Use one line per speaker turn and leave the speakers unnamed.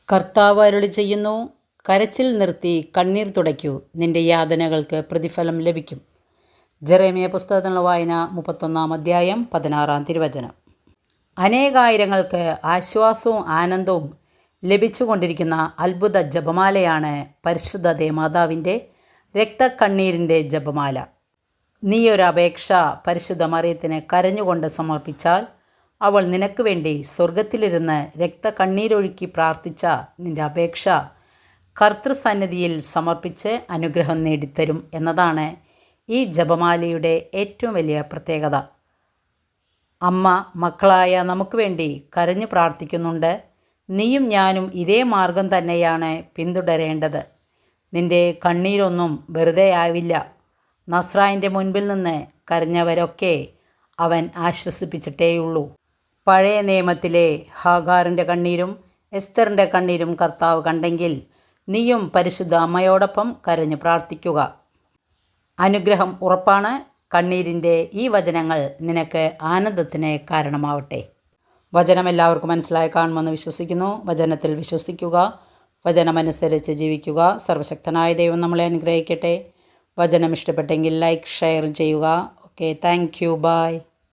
കർത്താവ് അരുളി ചെയ്യുന്നു, കരച്ചിൽ നിർത്തി കണ്ണീർ തുടയ്ക്കൂ, നിന്റെ യാതനകൾക്ക് പ്രതിഫലം ലഭിക്കും. ജെറേമിയ പുസ്തകത്തിനുള്ള വായന 31-ാം അധ്യായം 16-ാം തിരുവചനം. അനേകായിരങ്ങൾക്ക് ആശ്വാസവും ആനന്ദവും ലഭിച്ചുകൊണ്ടിരിക്കുന്ന അത്ഭുത ജപമാലയാണ് പരിശുദ്ധ ദേവമാതാവിൻ്റെ രക്തക്കണ്ണീരിൻ്റെ ജപമാല. നീയൊരപേക്ഷ പരിശുദ്ധ മറിയത്തിന് കരഞ്ഞുകൊണ്ട് സമർപ്പിച്ചാൽ അവൾ നിനക്ക് വേണ്ടി സ്വർഗത്തിലിരുന്ന് രക്തക്കണ്ണീരൊഴുക്കി പ്രാർത്ഥിച്ച നിന്റെ അപേക്ഷ കർത്തൃസന്നിധിയിൽ സമർപ്പിച്ച് അനുഗ്രഹം നേടിത്തരും എന്നതാണ് ഈ ജപമാലയുടെ ഏറ്റവും വലിയ പ്രത്യേകത. അമ്മ മക്കളായ നമുക്ക് വേണ്ടി കരഞ്ഞു പ്രാർത്ഥിക്കുന്നുണ്ട്. നീയും ഞാനും ഇതേ മാർഗം തന്നെയാണ് പിന്തുടരേണ്ടത്. നിന്റെ കണ്ണീരൊന്നും വെറുതെ ആവില്ല. നസ്രായൻ്റെ മുൻപിൽ നിന്ന് കരഞ്ഞവരൊക്കെ അവൻ ആശ്വസിപ്പിച്ചിട്ടേയുള്ളൂ. പഴയ നിയമത്തിലെ ഹാഗാറിൻ്റെ കണ്ണീരും എസ്തറിൻ്റെ കണ്ണീരും കർത്താവ് കണ്ടെങ്കിൽ നീയും പരിശുദ്ധ അമ്മയോടൊപ്പം കരഞ്ഞു പ്രാർത്ഥിക്കുക. അനുഗ്രഹം ഉറപ്പാണ്. കണ്ണീരിൻ്റെ ഈ വചനങ്ങൾ നിനക്ക് ആനന്ദത്തിന് കാരണമാവട്ടെ. വചനം എല്ലാവർക്കും മനസ്സിലായി കാണുമെന്ന് വിശ്വസിക്കുന്നു. വചനത്തിൽ വിശ്വസിക്കുക, വചനമനുസരിച്ച് ജീവിക്കുക. സർവശക്തനായ ദൈവം നമ്മളെ അനുഗ്രഹിക്കട്ടെ. വചനം ഇഷ്ടപ്പെട്ടെങ്കിൽ ലൈക്ക്, ഷെയർ ചെയ്യുക. Okay, thank you, by.